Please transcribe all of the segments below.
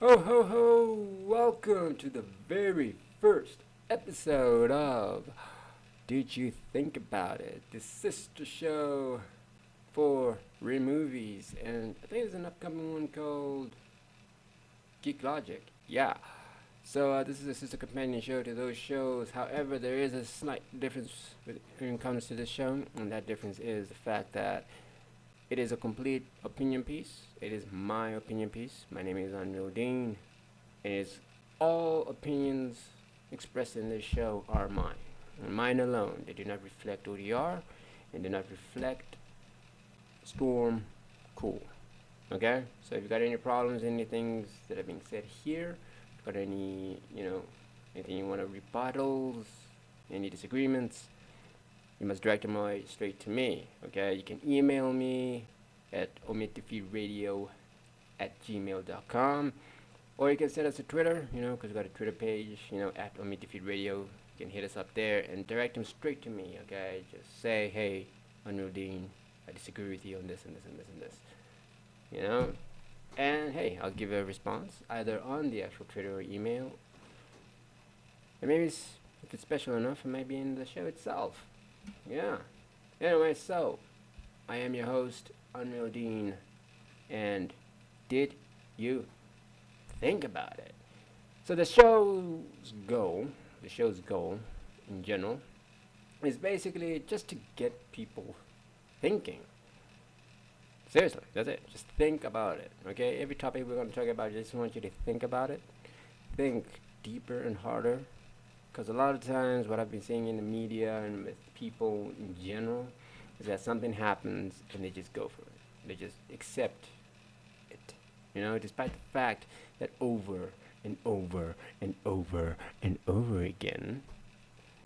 Ho ho ho! Welcome to the very first episode of Did You Think About It? The sister show for movies, and I think there's an upcoming one called Geek Logic. Yeah. So this is a sister companion show to those shows. However, there is a slight difference when it comes to this show, and that difference is the fact that it is a complete opinion piece. It is my opinion piece. My name is Unreal Dean. And it's all opinions expressed in this show are mine. And mine alone. They do not reflect ODR and do not reflect Storm Cool. Okay? So if you got any problems, any things that are being said here, got any, anything you want to rebuttals, any disagreements, you must direct them away straight to me. Okay? You can email me at omitdefeatradio at gmail.com. Or you can send us a Twitter, because we got a Twitter page, at omitdefeatradio. You can hit us up there and direct them straight to me, okay? Just say, hey, Unreal Dean, I disagree with you on this and this and this and this, And hey, I'll give a response either on the actual Twitter or email. And maybe if it's special enough, it might be in the show itself. Yeah. Anyway, so I am your host, Unreal Dean, and did you think about it? So the show's goal in general, is basically just to get people thinking. Seriously, that's it. Just think about it, okay? Every topic we're going to talk about, I just want you to think about it. Think deeper and harder. Because a lot of times what I've been seeing in the media and with people in general is that something happens and they just go for it. They just accept it. Despite the fact that over and over and over and over again,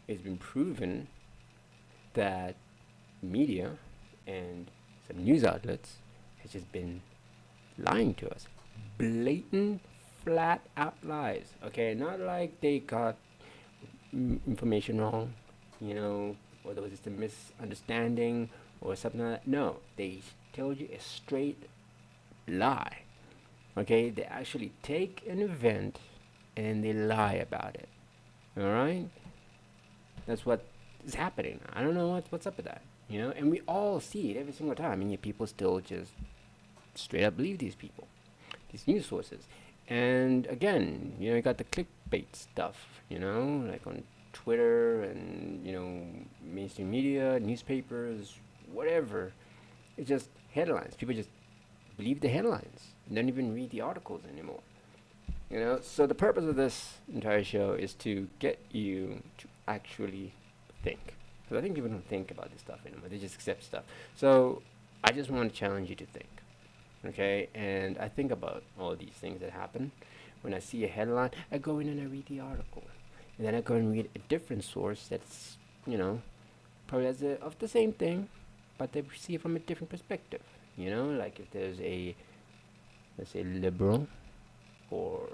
it's been proven that media and some news outlets has just been lying to us. Blatant, flat out lies. Okay, not like they got information wrong, or there was just a misunderstanding or something like that. No, they told you a straight lie. Okay, they actually take an event and they lie about it. All right, that's what is happening. I don't know what's up with that. And we all see it every single time, and yet people still just straight up believe these people, these news sources. And again, you got the clickbait stuff, like on Twitter and mainstream media, newspapers, whatever. It's just headlines. People just believe the headlines and don't even read the articles anymore. So the purpose of this entire show is to get you to actually think. Because I think people don't think about this stuff anymore. They just accept stuff. So I just want to challenge you to think. Okay? And I think about all these things that happen. When I see a headline, I go in and I read the article. And then I go and read a different source that's, probably of the same thing, but they see it from a different perspective. Like if there's a, let's say, liberal or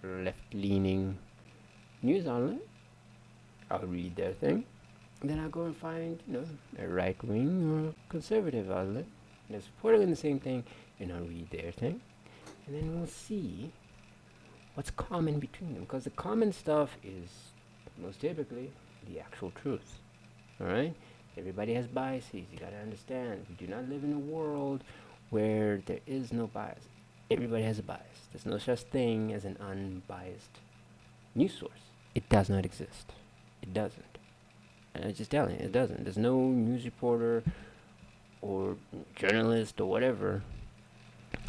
left-leaning news outlet, I'll read their thing. And then I'll go and find, a right-wing or conservative outlet. They're supporting the same thing, and I'll read their thing. And then we'll see what's common between them. Because the common stuff is, most typically, the actual truth. Alright? Everybody has biases. You gotta understand. We do not live in a world where there is no bias. Everybody has a bias. There's no such thing as an unbiased news source. It does not exist. It doesn't. And I'm just telling you, it doesn't. There's no news reporter or journalist or whatever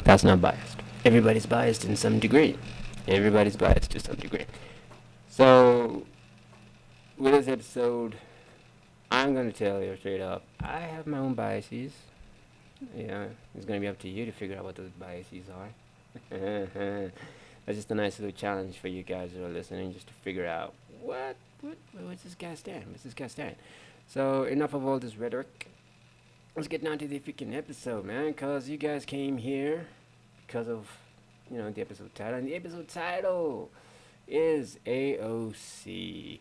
that's not biased. Everybody's biased in some degree. Everybody's biased to some degree. So, with this episode, I'm going to tell you straight up, I have my own biases. It's going to be up to you to figure out what those biases are. That's just a nice little challenge for you guys who are listening, just to figure out what's this guy stand? What's this guy stand? So, enough of all this rhetoric. Let's get down to the freaking episode, man, because you guys came here because of, the episode title. And the episode title is AOC.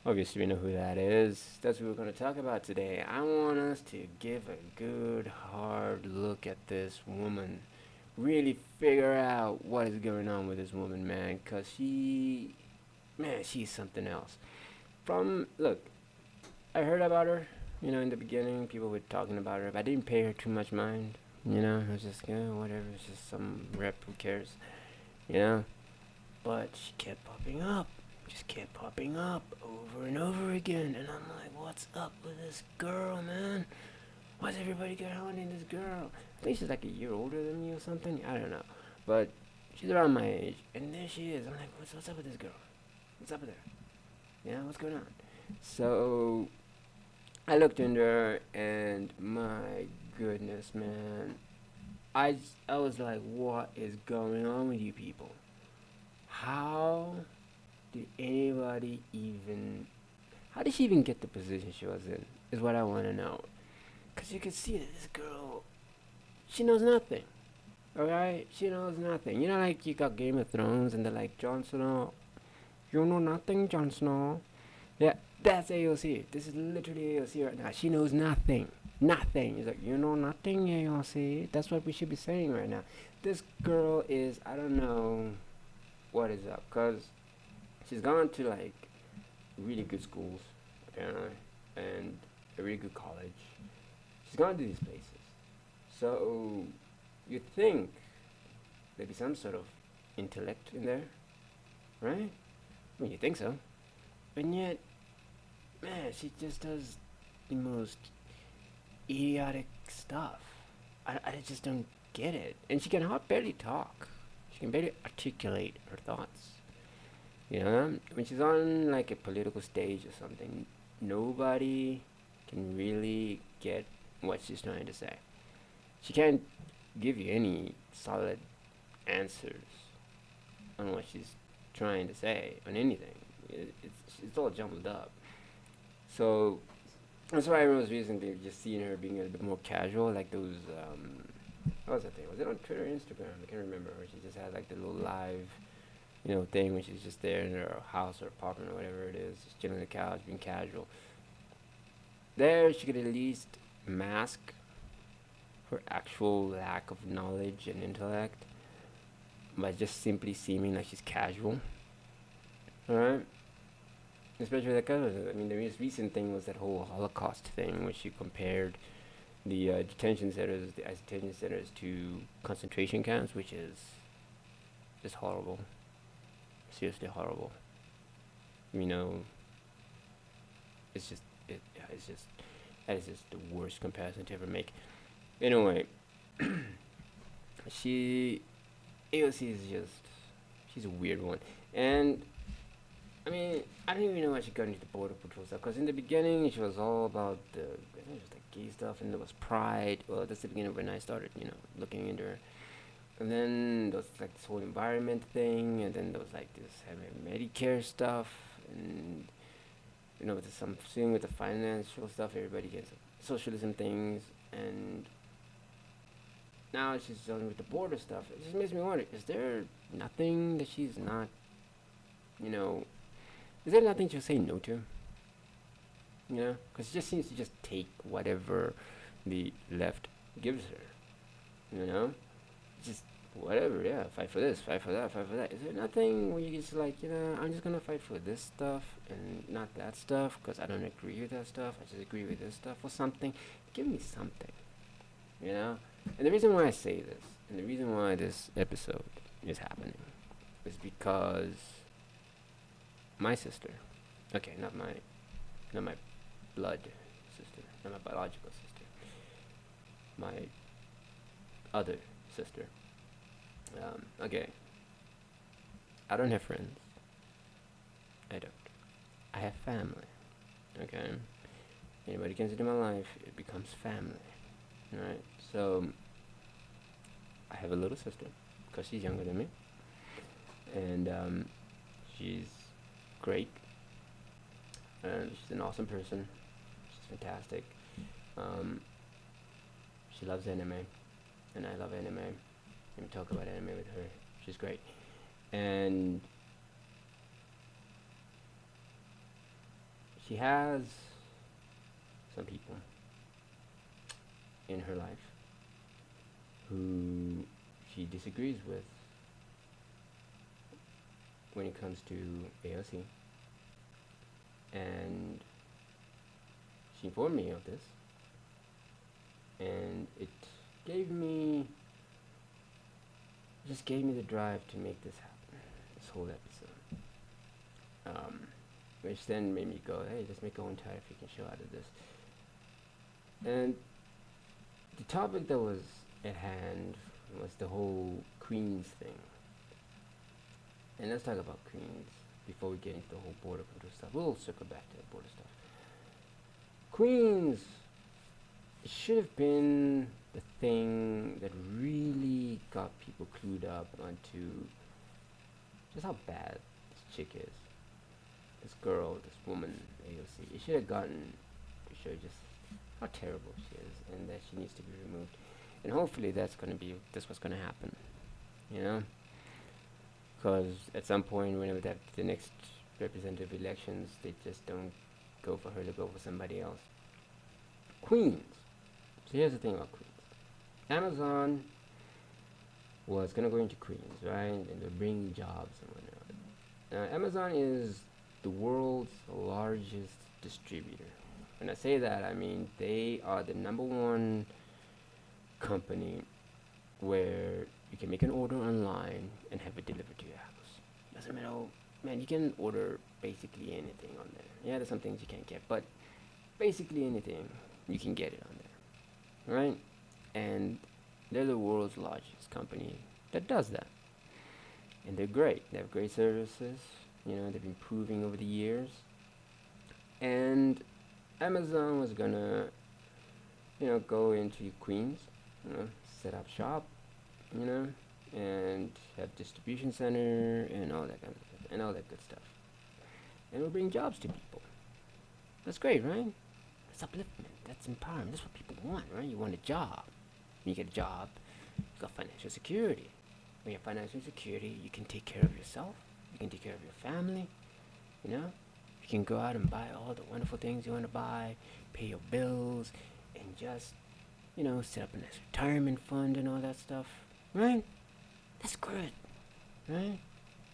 Obviously, we know who that is. That's what we're going to talk about today. I want us to give a good, hard look at this woman really figure out what is going on with this woman, man, because she's something else. Look, I heard about her, in the beginning, people were talking about her, but I didn't pay her too much mind, I was just, whatever, it's just some rep, who cares, you know, but she kept popping up, just kept popping up over and over again, and I'm like, what's up with this girl, man? Why's everybody hounding this girl? I think she's like a year older than me or something. I don't know. But she's around my age. And there she is. I'm like, what's up with this girl? What's up with her? What's going on? So I looked into her and my goodness, man. I was like, what is going on with you people? How did anybody even... How did she even get the position she was in? Is what I want to know. Because you can see that this girl, she knows nothing. Alright? She knows nothing. Like you got Game of Thrones and they're like, Jon Snow, you know nothing, Jon Snow. Yeah, that's AOC. This is literally AOC right now. She knows nothing. Nothing. It's like, you know nothing, AOC. That's what we should be saying right now. This girl is, I don't know what is up. Because she's gone to like really good schools, apparently. And a really good college. She's gone to these places. So, you'd think there'd be some sort of intellect in there, right? I mean, you think so. And yet, man, she just does the most idiotic stuff. I just don't get it. And she can barely talk. She can barely articulate her thoughts. When she's on like a political stage or something, nobody can really get what she's trying to say. She can't give you any solid answers on what she's trying to say on anything. It's all jumbled up. So that's why I was recently just seeing her being a little bit more casual, like those. What was that thing? Was it on Twitter or Instagram? I can't remember. Where she just had like the little live, thing when she's just there in her house or apartment or whatever it is, just chilling on the couch, being casual. There, she could at least mask her actual lack of knowledge and intellect by just simply seeming like she's casual. Alright? Especially that kind of, the most recent thing was that whole Holocaust thing, where she compared the detention centers to concentration camps, which is just horrible. Seriously horrible. It's just, that is just the worst comparison to ever make. Anyway, AOC is she's a weird one. And, I don't even know why she got into the border patrol stuff, because in the beginning, she was all about I think it was like gay stuff, and there was pride. Well, that's the beginning when I started, looking into her. And then there was like this whole environment thing, and then there was like this Medicare stuff, and, there's something with the financial stuff, everybody gets socialism things, and now she's dealing with the border stuff. It just makes me wonder, is there nothing that she's not, is there nothing she'll say no to? Because she just seems to just take whatever the left gives her, just whatever, yeah, fight for this, fight for that, fight for that. Is there nothing where you just like, I'm just gonna fight for this stuff and not that stuff because I don't agree with that stuff, I just agree with this stuff or something? Give me something, And the reason why I say this, and the reason why this episode is happening, is because my sister, okay, not my blood sister, not my biological sister, my other sister, okay, I don't have friends, I don't, I have family, okay, anybody gets into my life, it becomes family. Alright, so I have a little sister, because she's younger than me, and she's great, and she's an awesome person, she's fantastic, she loves anime, and I love anime, and we talk about anime with her, she's great, and she has some people in her life who she disagrees with when it comes to AOC, and she informed me of this, and it gave me just gave me the drive to make this happen, this whole episode. Which then made me go, hey, let's make our entire freaking show out of this. And the topic that was at hand was the whole Queens thing. And let's talk about Queens before we get into the whole border control stuff. We'll circle back to the border stuff. Queens should have been the thing that really got people clued up onto just how bad this chick is. This girl, this woman, AOC. It should have gotten to show just how terrible she is and that she needs to be removed. And hopefully that's what's going to happen. You know? Because at some point, whenever the next representative elections, they just don't go for her, to go for somebody else. Queens. So here's the thing about Queens. Amazon was going to go into Queens, right? And they're bringing jobs and whatnot. Now, Amazon is the world's largest distributor. When I say that, I mean they are the #1 company where you can make an order online and have it delivered to your house. Doesn't matter, man, you can order basically anything on there. Yeah, there's some things you can't get, but basically anything, you can get it on there, right? And they're the world's largest company that does that. And they're great. They have great services. You know, they've been improving over the years. And Amazon was gonna, go into Queens, set up shop, and have distribution center and all that kind of stuff, and all that good stuff. And we'll bring jobs to people. That's great, right? That's upliftment. That's empowerment. That's what people want, right? You want a job. When you get a job, you got financial security. When you have financial security, you can take care of yourself. You can take care of your family. You can go out and buy all the wonderful things you want to buy, pay your bills, and just, set up a nice retirement fund and all that stuff, right? That's good, right?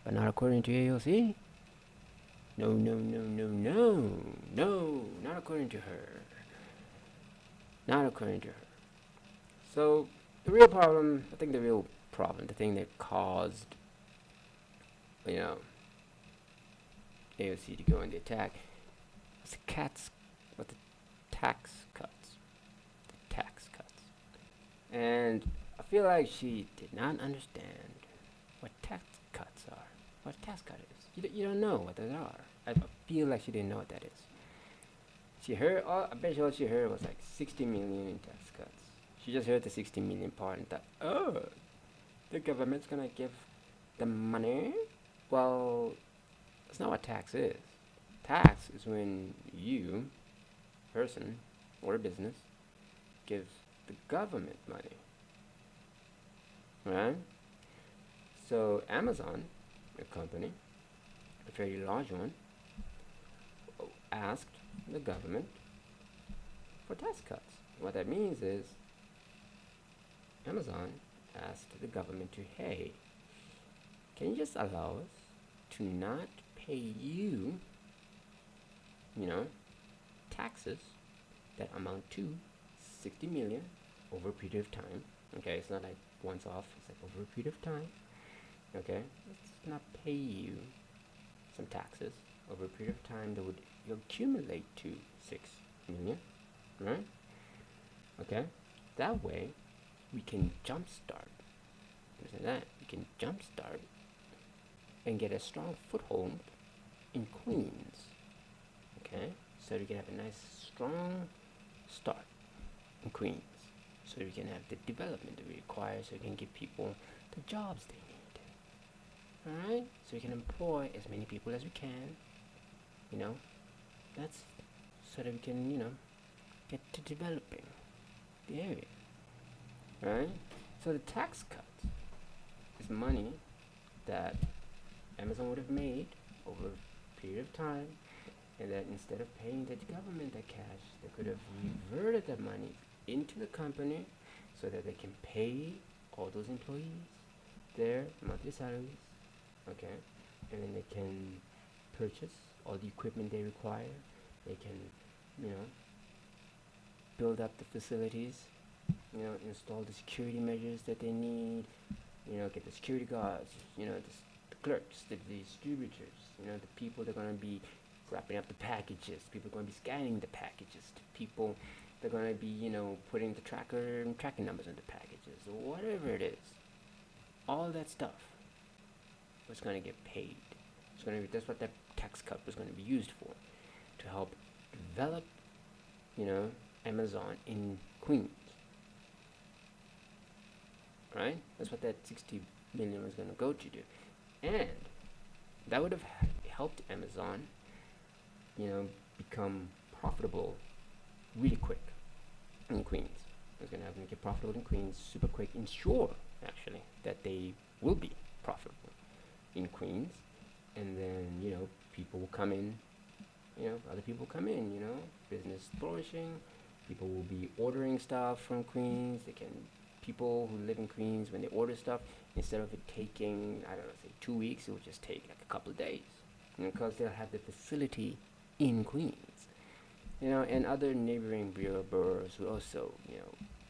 But not according to AOC. No, not according to her. Not according to her. So, the real problem, the thing that caused, AOC to go in the attack, was the tax cuts. The tax cuts. And I feel like she did not understand what tax cuts are. What a tax cut is. You don't know what they are. I feel like she didn't know what that is. I bet you all she heard was like 60 million in tax cuts. She just heard the 60 million part and thought, oh, the government's gonna give the money? Well, that's not what tax is. Tax is when you, person, or a business, gives the government money. Right? So Amazon, a company, a very large one, asked the government for tax cuts. What that means is Amazon asked the government to, hey, can you just allow us to not pay you, taxes that amount to 60 million over a period of time. Okay, it's not like once off, it's like over a period of time. Okay, let's not pay you some taxes over a period of time that would accumulate to 6 million, right? Okay, that way we can jumpstart. Understand that? We can jumpstart and get a strong foothold in Queens. Okay, so we can have a nice strong start in Queens, so we can have the development that we require, so we can give people the jobs they need. Alright, so we can employ as many people as we can. That's so that we can, get to developing the area. Right? So the tax cut is money that Amazon would have made over a period of time, and that instead of paying the government that cash, they could have reverted that money into the company so that they can pay all those employees their monthly salaries, okay, and then they can purchase all the equipment they require. They can, you know, build up the facilities, install the security measures that they need, get the security guards, the clerks, the distributors, the people that are going to be wrapping up the packages, people are going to be scanning the packages, the people that are going to be, putting the tracking numbers on the packages, or whatever it is. All that stuff was going to get paid. That's what that tax cut was going to be used for, to help develop, Amazon in Queens. Right? That's what that 60 million was going to go to do. And that would have helped Amazon, become profitable really quick in Queens. It was going to have them get profitable in Queens super quick, ensure, actually, that they will be profitable in Queens. And then, people will come in, other people come in, business flourishing. People will be ordering stuff from Queens. People who live in Queens, when they order stuff, instead of it taking, I don't know, say 2 weeks, it will just take like a couple of days, because they'll have the facility in Queens, and other neighboring boroughs will also,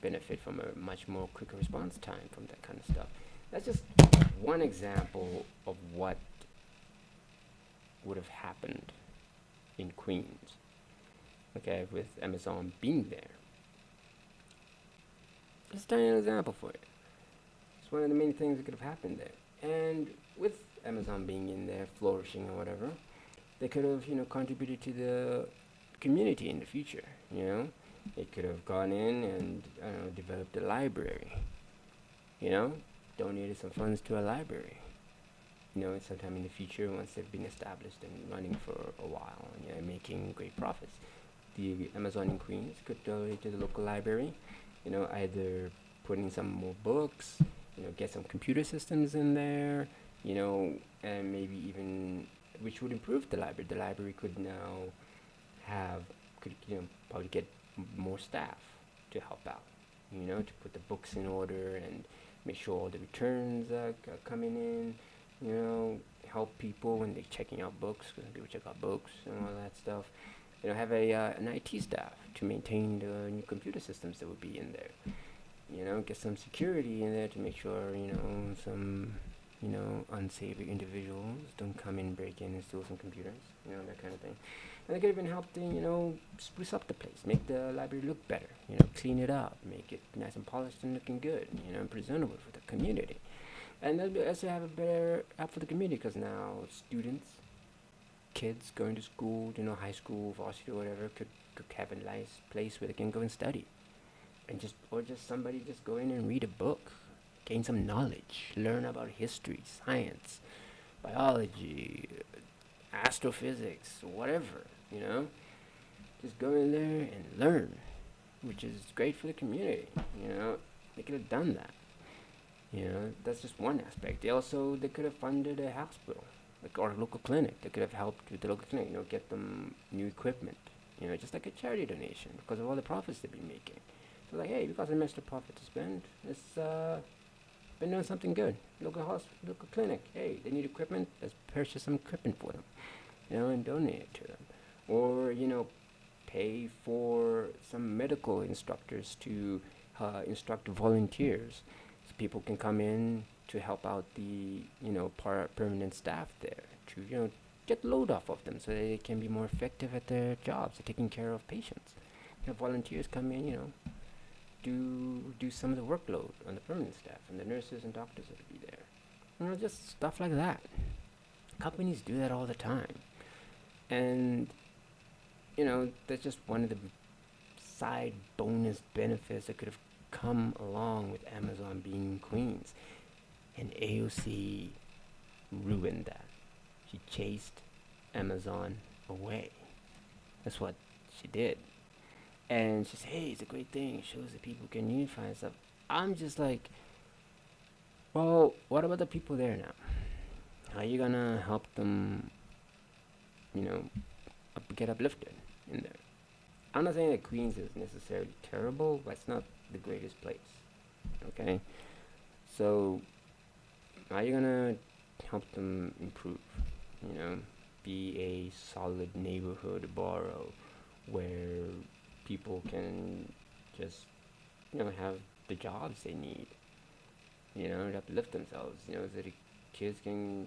benefit from a much more quicker response time from that kind of stuff. That's just one example of what would have happened in Queens, okay, with Amazon being there. Just a tiny example for it. It's one of the many things that could have happened there. And with Amazon being in there, flourishing or whatever, they could have, contributed to the community in the future, They could have gone in and, developed a library, donated some funds to a library, sometime in the future, once they've been established and running for a while and, making great profits. The Amazon in Queens could donate to the local library, either put in some more books, get some computer systems in there, and maybe even, which would improve the library. The library could now probably get more staff to help out, to put the books in order and make sure all the returns are coming in, help people when they're checking out books, because people check out books and all that stuff. Have an IT staff to maintain the new computer systems that would be in there. Get some security in there to make sure, some, unsavory individuals don't come in, break in and steal some computers, that kind of thing. And they could even help to, spruce up the place, make the library look better, clean it up, make it nice and polished and looking good, and presentable for the community. And they'll also have a better app for the community, because now students, kids going to school, high school, varsity or whatever, could have a nice place where they can go and study. And just somebody just go in and read a book, gain some knowledge, learn about history, science, biology, astrophysics, whatever, Just go in there and learn, which is great for the community, They could have done that. That's just one aspect. They could have funded a hospital, or a local clinic. They could have helped with the local clinic, get them new equipment, just like a charity donation, because of all the profits they've been making. So like, hey, we got some extra profit to spend. Let's been doing something good. Local clinic. Hey, they need equipment. Let's purchase some equipment for them, and donate it to them. Or pay for some medical instructors to instruct volunteers, so people can come in to help out the permanent staff there, to get the load off of them so they can be more effective at their jobs, at taking care of patients. Volunteers come in, do some of the workload on the permanent staff and the nurses and doctors that will be there. Just stuff like that. Companies do that all the time. And, that's just one of the side bonus benefits that could have come along with Amazon being in Queens. And AOC ruined that. She chased Amazon away. That's what she did. And she said, hey, it's a great thing. It shows that people can unify and stuff. I'm just like, well, what about the people there now? How are you going to help them, get uplifted in there? I'm not saying that Queens is necessarily terrible, but it's not the greatest place. Okay? So how are you gonna help them improve? You know, be a solid neighborhood borough where people can just, have the jobs they need. Uplift themselves. So the kids can,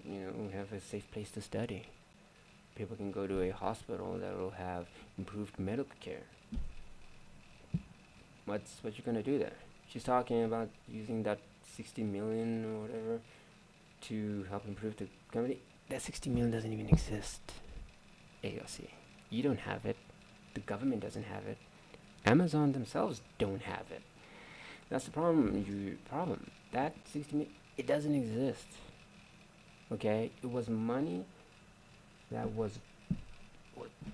have a safe place to study. People can go to a hospital that will have improved medical care. What you gonna do there? She's talking about using that 60 million or whatever to help improve the company. That 60 million doesn't even exist. AOC. You don't have it. The government doesn't have it. Amazon themselves don't have it. That's the problem. That 60 million, it doesn't exist. Okay? It was money that was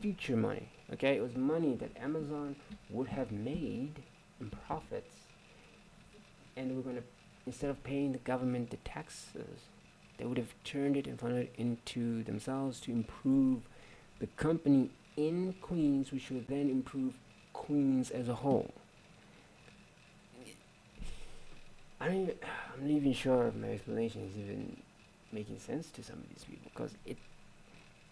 future money. Okay? It was money that Amazon would have made in profits, and we're gonna, instead of paying the government the taxes, they would have turned it and funded it into themselves to improve the company in Queens, which would then improve Queens as a whole. I'm not even sure if my explanation is even making sense to some of these people, because it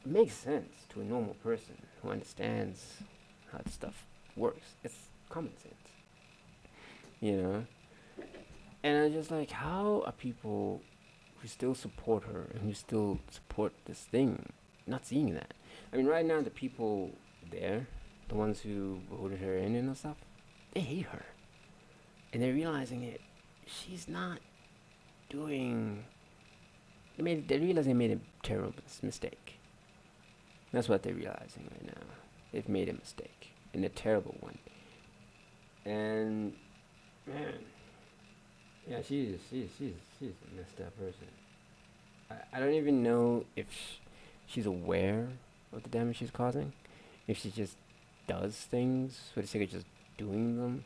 makes sense to a normal person who understands how the stuff works. It's common sense. And I'm just like, how are people who still support her and who still support this thing not seeing that? I mean, right now, the people there, the ones who voted her in and stuff, they hate her. And they're realizing it. She's not doing... They realize they made a terrible mistake. That's what they're realizing right now. They've made a mistake. And a terrible one. And, man... Yeah, she's a messed up person. I don't even know if she's aware of the damage she's causing. If she just does things for the sake of just doing them.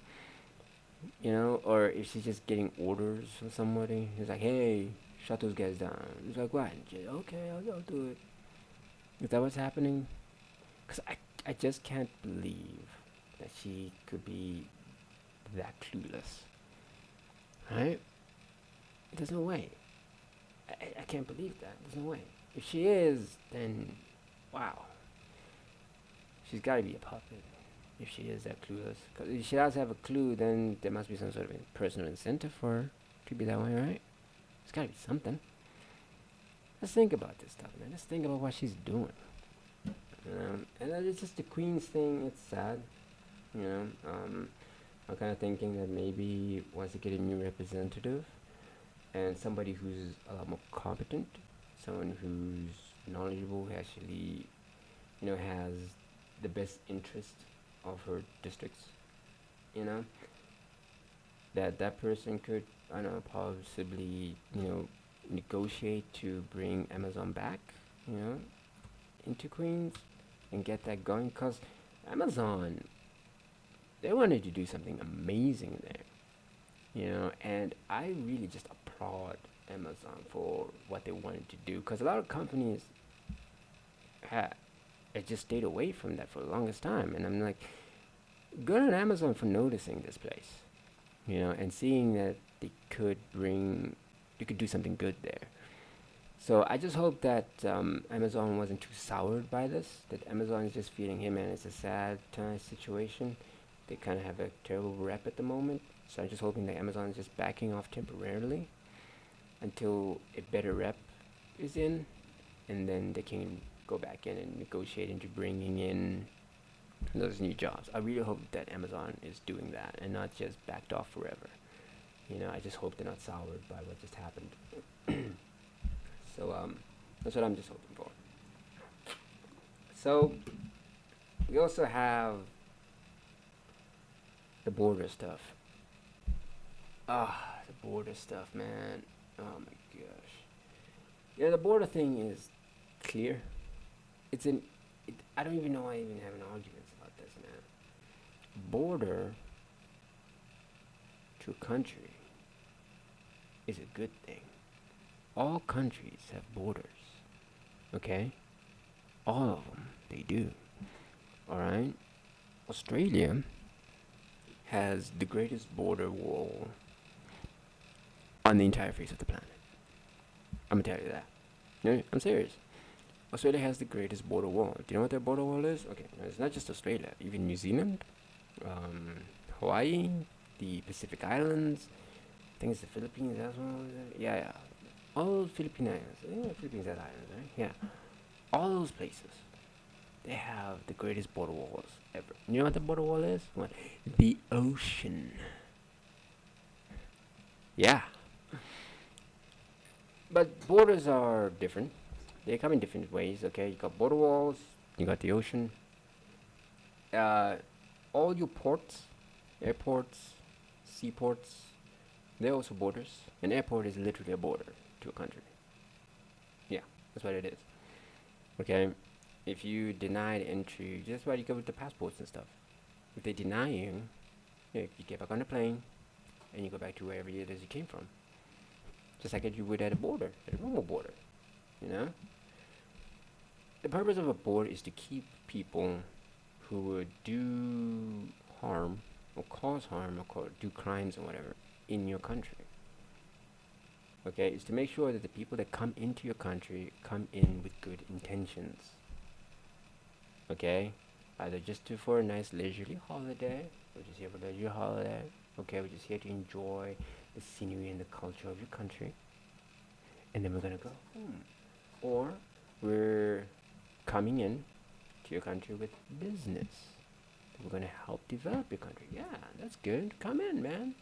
Or if she's just getting orders from somebody. He's like, hey, shut those guys down. He's like, what? Okay, I'll do it. Is that what's happening? Because I just can't believe that she could be that clueless. Right? There's no way. I can't believe that. There's no way. If she is, then wow. She's got to be a puppet. If she is that clueless. Because if she does have a clue, then there must be some sort of personal incentive for her to be that way, right? There's got to be something. Let's think about this stuff, man. Let's think about what she's doing. And it's just the Queen's thing. It's sad. I'm kind of thinking that maybe once they get a new representative and somebody who's a lot more competent, someone who's knowledgeable, who actually, has the best interest of her districts, that person could, I don't know, possibly, negotiate to bring Amazon back, into Queens and get that going, because Amazon, they wanted to do something amazing there, and I really just applaud Amazon for what they wanted to do, because a lot of companies had just stayed away from that for the longest time, and I'm like, good on Amazon for noticing this place, and seeing that they could do something good there. So I just hope that Amazon wasn't too soured by this, that Amazon is just feeling, hey man, it's a sad situation. They kind of have a terrible rep at the moment. So I'm just hoping that Amazon is just backing off temporarily until a better rep is in, and then they can go back in and negotiate into bringing in those new jobs. I really hope that Amazon is doing that and not just backed off forever. I just hope they're not soured by what just happened. So that's what I'm just hoping for. So we also have the border stuff. The border stuff, man. Oh my gosh. The border thing is clear. I don't even know why I even have an argument about this, man. Border to a country is a good thing. All countries have borders. Okay? All of them. They do. Alright? Australia has the greatest border wall on the entire face of the planet. I'm gonna tell you that. Yeah, I'm serious. Australia has the greatest border wall. Do you know what their border wall is? Okay, no, it's not just Australia. Even New Zealand, um, Hawaii, the Pacific Islands. I think it's the Philippines as well. Yeah, yeah. All Philippine islands. Yeah, Philippines has islands, right? Yeah. All those places, they have the greatest border walls ever. You know what the border wall is? What? The ocean. Yeah. But borders are different. They come in different ways, okay? You got border walls, you got the ocean. Uh, all your ports, airports, seaports, they're also borders. An airport is literally a border to a country. Yeah, that's what it is. Okay? If you denied entry, that's why you go with the passports and stuff. If they deny you, yeah, you get back on the plane and you go back to wherever it is you came from. Just like you would at a border, at a normal border. You know? The purpose of a board is to keep people who would do harm or cause harm or do crimes or whatever in your country. Okay, it's to make sure that the people that come into your country come in with good intentions. Okay, either just for a nice leisurely holiday, we're just here for a leisurely holiday. Okay, we're just here to enjoy the scenery and the culture of your country, and then we're gonna go home. Or we're coming in to your country with business. We're gonna help develop your country. Yeah, that's good. Come in, man.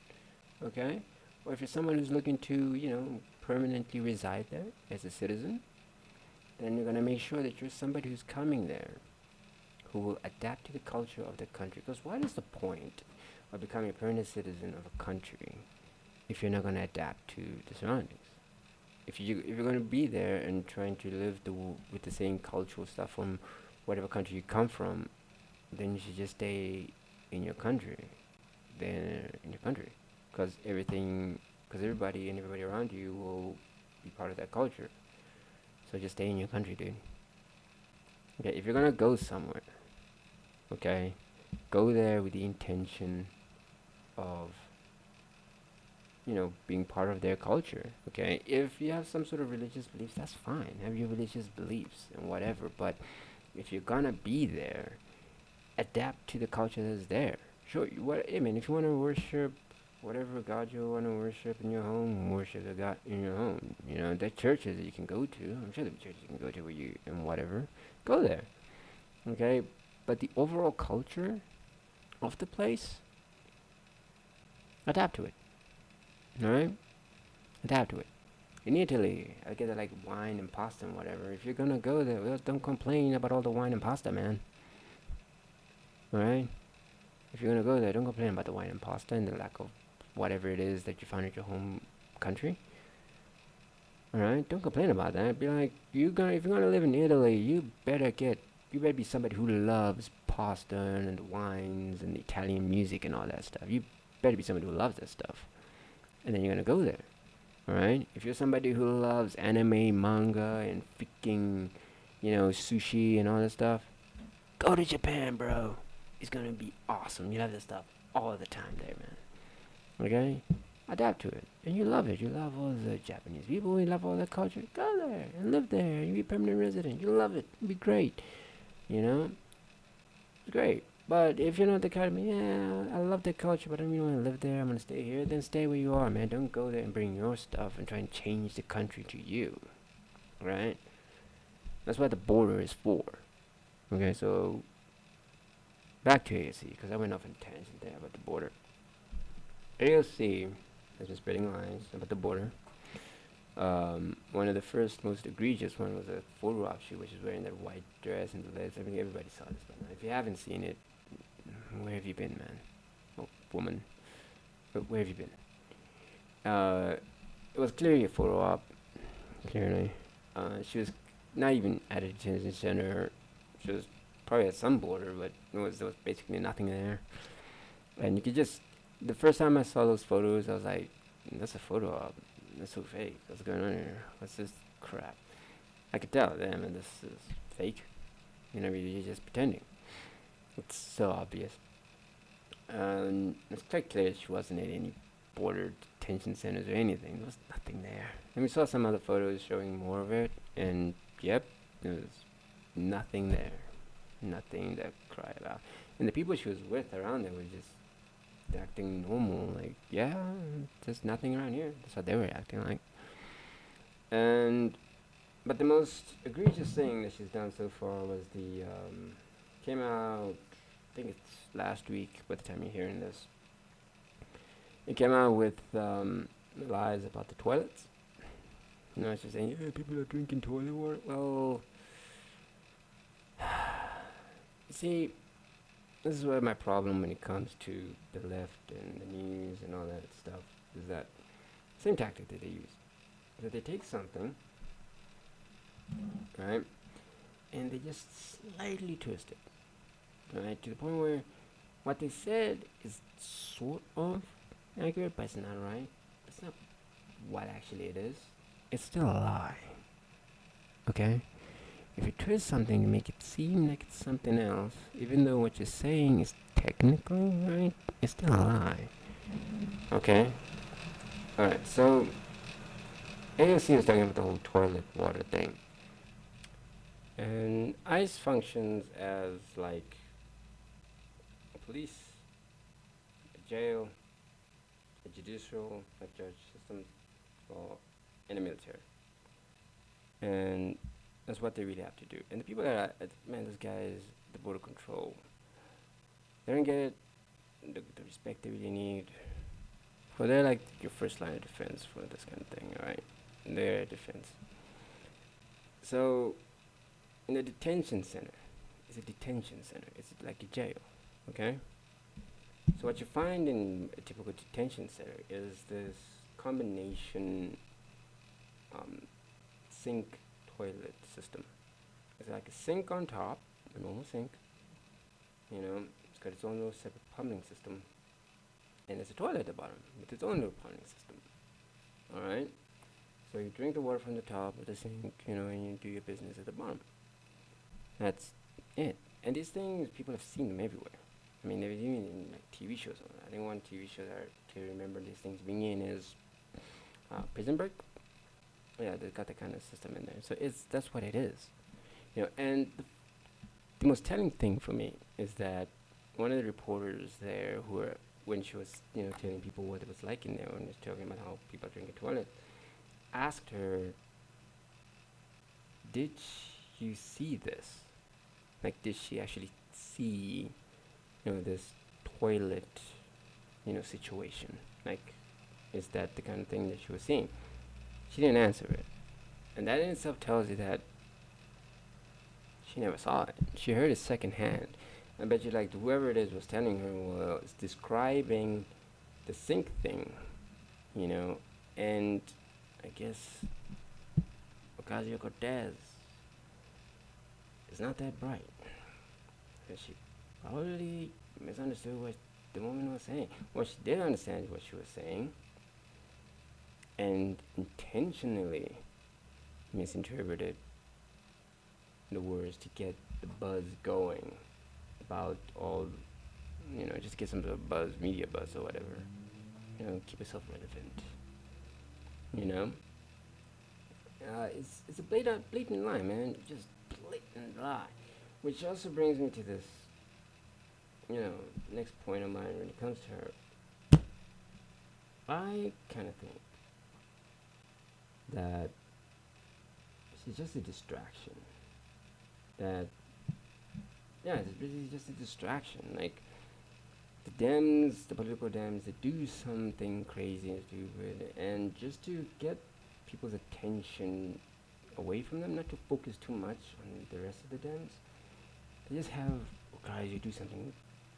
Okay. Or if you're someone who's looking to, permanently reside there as a citizen, then you're gonna make sure that you're somebody who's coming there who will adapt to the culture of the country. Because what is the point of becoming a permanent citizen of a country if you're not gonna adapt to the surroundings? If you're gonna be there and trying to live with the same cultural stuff from whatever country you come from, then you should just stay in your country. Because everybody and everybody around you will be part of that culture. So just stay in your country, dude. Okay, if you're gonna go somewhere, okay, go there with the intention of being part of their culture. Okay, if you have some sort of religious beliefs, that's fine. Have your religious beliefs and whatever. But if you're gonna be there, adapt to the culture that's there. Sure, if you want to worship whatever God you want to worship in your home, worship the God in your home. There are churches that you can go to. I'm sure there are churches you can go to where you and whatever. Go there. Okay, but the overall culture of the place, adapt to it. Alright? Adapt to it. In Italy, I get like wine and pasta and whatever. If you're gonna go there, well, don't complain about all the wine and pasta, man. Alright? If you're gonna go there, don't complain about the wine and pasta and the lack of whatever it is that you found at your home country. Alright? Don't complain about that. Be like, if you're gonna live in Italy, you better be somebody who loves pasta and the wines and the Italian music and all that stuff. You better be somebody who loves that stuff. And then you're gonna go there. Alright? If you're somebody who loves anime, manga, and freaking, sushi and all that stuff, go to Japan, bro. It's gonna be awesome. You love this stuff all the time there, man. Okay? Adapt to it. And you love it. You love all the Japanese people. You love all that culture. Go there and live there. You be a permanent resident. You love it. It'll be great. It's great. But if you're not the kind of, I love the culture, but I don't really want to live there. I'm gonna stay here. Then stay where you are, man. Don't go there and bring your stuff and try and change the country to you. Right? That's what the border is for. Okay, so back to AOC, because I went off on a tangent there about the border. AOC has been spreading lies about the border. One of the first most egregious one was a photo op shoot, which is wearing that white dress and the legs. I think everybody saw this by now. If you haven't seen it, where have you been, man? Oh, woman. But where have you been? It was clearly a photo op. Clearly. She was not even at a detention center. She was probably at some border, but there was basically nothing there. And you could just, the first time I saw those photos, I was like, that's a photo op. That's so fake. What's going on here? What's this crap? I could tell, damn it, this is fake. You're just pretending. It's so obvious. It's quite clear she wasn't at any border detention centers or anything. There was nothing there. And we saw some other photos showing more of it, and yep, there was nothing there. Nothing to cry about. And the people she was with around there were just acting normal. Like, yeah, there's nothing around here. That's what they were acting like. But the most egregious thing that she's done so far was came out, I think it's last week by the time you're hearing this. It came out with lies about the toilets. She's saying, yeah, people are drinking toilet water. Well, see, this is where my problem when it comes to the left and the news and all that stuff is that same tactic that they use. That they take something, right, and they just slightly twist it, right, to the point where what they said is sort of accurate, but it's not right. It's not what actually it is. It's still a lie. Okay? If you twist something to make it seem like it's something else, even though what you're saying is technically right, it's still a lie. Okay? Alright, so AOC was talking about the whole toilet water thing. And ICE functions as like a police, a jail, a judicial, like judge system, and a military. And that's what they really have to do. And the people that are, man, those guys, the border control, they don't get the respect they really need. Well, they're like your first line of defense for this kind of thing, alright? Their defense. So, in a detention center, it's a detention center. It's like a jail, okay? So what you find in a typical detention center is this combination sink toilet system. It's like a sink on top, a normal sink. It's got its own little separate plumbing system. And there's a toilet at the bottom with its own little plumbing system. Alright? So you drink the water from the top of the sink, and you do your business at the bottom. That's it. And these things, people have seen them everywhere. I mean, they've even in like TV shows. I think one TV show that I can remember these things being in is Prison Break. Yeah, they've got that kind of system in there. So that's what it is. And the most telling thing for me is that one of the reporters there when she was, telling people what it was like in there, when she was talking about how people drink a toilet, asked her, did you see this? Like, did she actually see, this toilet, situation? Like, is that the kind of thing that she was seeing? She didn't answer it. And that in itself tells you that she never saw it. She heard it secondhand. I bet you, like, whoever it is was telling her, well, it's describing the sink thing, and I guess Ocasio-Cortez is not that bright. Because she probably misunderstood what the woman was saying. Well, she did understand what she was saying, and intentionally misinterpreted the words to get the buzz going about all, just get some sort of buzz, media buzz or whatever. Keep yourself relevant. It's a blatant lie, man. Just blatant lie. Which also brings me to this, next point of mine when it comes to her. I kind of think that she's just a distraction. It's really just a distraction. Like, the Dems, the political Dems, they do something crazy and stupid, and just to get people's attention away from them, not to focus too much on the rest of the Dems, they just have Ocasio do something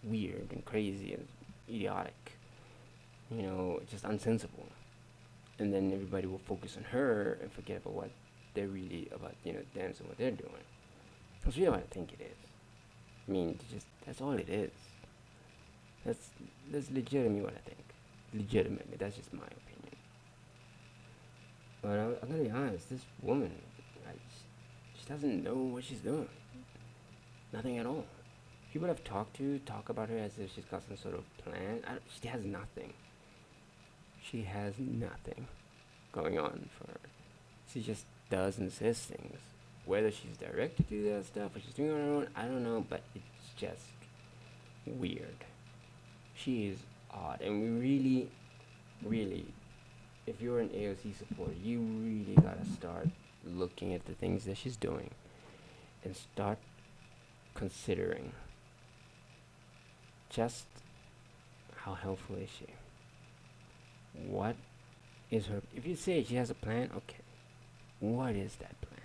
weird and crazy and idiotic, just unsensible. And then everybody will focus on her and forget about what they're really about, Dems and what they're doing. That's really what I think it is. I mean, that's all it is. That's legitimately what I think. Legitimately, that's just my opinion. But I'm gonna be honest, this woman, she doesn't know what she's doing. Nothing at all. People I've talk about her as if she's got some sort of plan. She has nothing. she has nothing going on for her. She just does and says things. Whether she's directed to do that stuff or she's doing it on her own, I don't know, but it's just weird. She is odd, and we really, really, if you're an AOC supporter, you really gotta start looking at the things that she's doing and start considering just how helpful is she? What is her? If you say she has a plan, okay, what is that plan?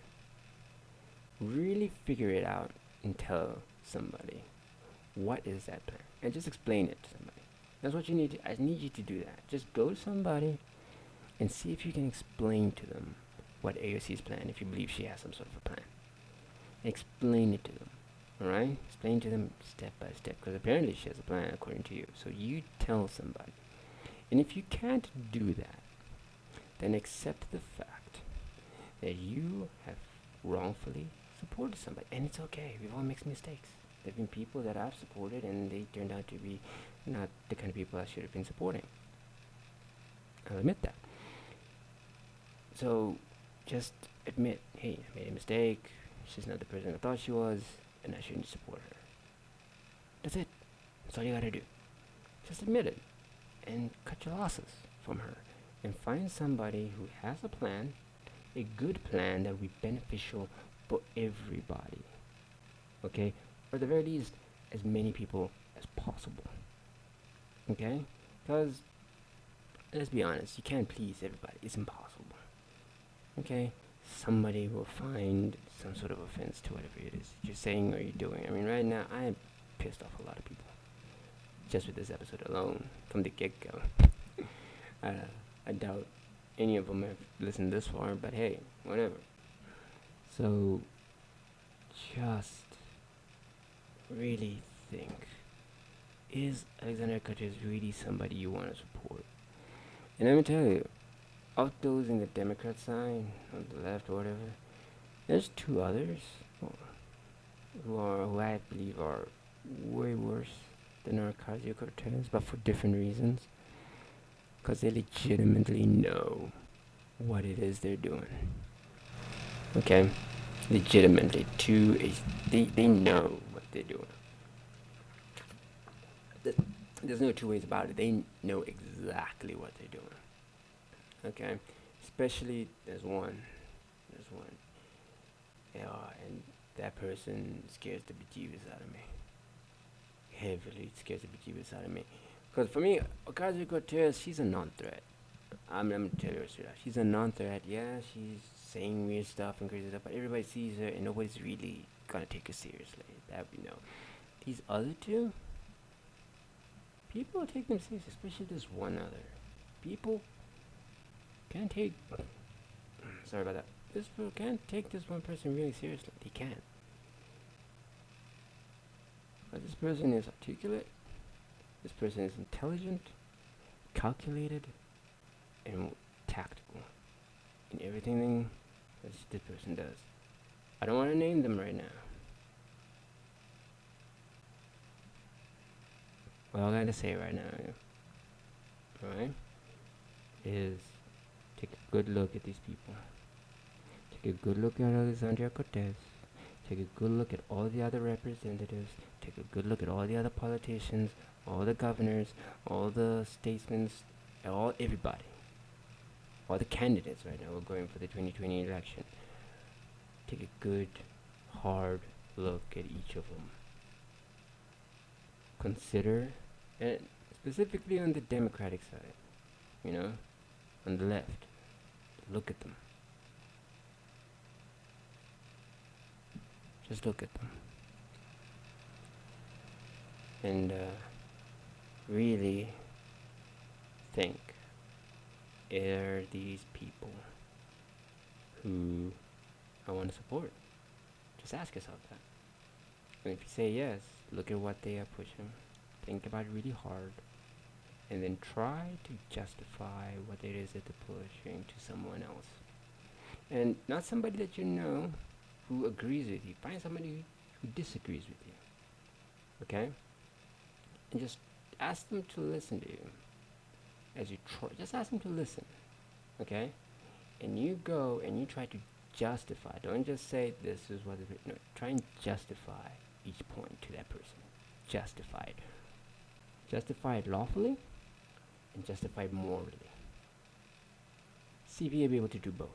Really figure it out and tell somebody what is that plan, and just explain it to somebody. That's what you need to, I need you to do that. Just go to somebody and see if you can explain to them what AOC's plan, if you believe she has some sort of a plan. Explain it to them, alright? Explain to them step by step, because apparently she has a plan according to you. So you tell somebody. And if you can't do that, then accept the fact that you have wrongfully supported somebody. And it's okay, we've all made mistakes. There have been people that I've supported and they turned out to be not the kind of people I should have been supporting. I'll admit that. So just admit, hey, I made a mistake, she's not the person I thought she was, and I shouldn't support her. That's it. That's all you gotta do. Just admit it and cut your losses from her and find somebody who has a plan, a good plan that will be beneficial for everybody. Okay? Or at the very least, as many people as possible. Okay? Because, let's be honest, you can't please everybody. It's impossible. Okay? Somebody will find some sort of offense to whatever it is you're saying or you're doing. I mean, right now, I am pissed off a lot of people. Just with this episode alone, from the get-go. I doubt any of them have listened this far, but hey, whatever. So, just really think, is Alexandria Cortez really somebody you want to support? And let me tell you, of those in the Democrat side, on the left or whatever, there's two others who I believe are way worse than Ocasio-Cortez, but for different reasons. Because they legitimately know what it is they're doing. Okay? Legitimately. They know what they're doing. There's no two ways about it. They know exactly what they're doing. Okay? Especially, there's one. Yeah, and that person scares the bejeebus out of me. Heavily scares the bejeebus out of me. Because for me, Ocasio-Cortez, she's a non-threat. I'm going to tell you straight out. She's a non-threat. Yeah, she's saying weird stuff and crazy stuff, but everybody sees her and nobody's really going to take her seriously. That we know. These other two, people take them seriously, especially this one other. People can't take... Sorry about that. This people can't take this one person really seriously. They can't. But this person is articulate. This person is intelligent, calculated, and tactical in everything that this person does. I don't want to name them right now. What I gotta say right now, right, is take a good look at these people. Take a good look at Alexandria Cortez. Take a good look at all the other representatives. Take a good look at all the other politicians, all the governors, all the statesmen, everybody. All the candidates right now who are going for the 2020 election. Take a good, hard look at each of them. Consider, and specifically on the Democratic side, on the left, look at them. Just look at them. And really think, are these people who I want to support? Just ask yourself that. And if you say yes, look at what they are pushing. Think about it really hard. And then try to justify what it is that they're pushing to someone else. And not somebody that you know who agrees with you. Find somebody who disagrees with you. Okay? And just ask them to listen to you. as you try, just ask them to listen, okay? And you go and you try to justify. Don't just say this is what it is. No, try and justify each point to that person. Justify it. Justify it lawfully and justify it morally. See if you'll be able to do both.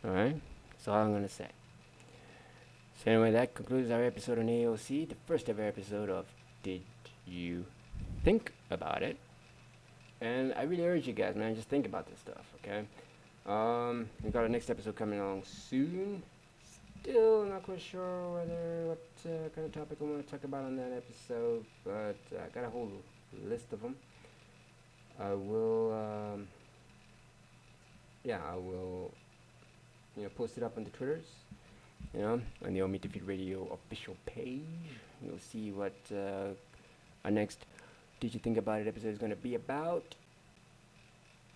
Alright? That's all I'm going to say. So anyway, that concludes our episode on AOC, the first ever episode of Did You Think About It? And I really urge you guys, man, just think about this stuff, okay? We got our next episode coming along soon. Still not quite sure what kind of topic I want to talk about on that episode, but I got a whole list of them. I will, post it up on the Twitters, on the omitdefeatradio official page. You'll see what our next Did You Think About It episode is going to be about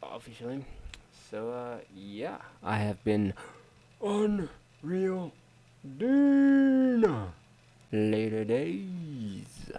officially. So, I have been Unreal Dean. Later days.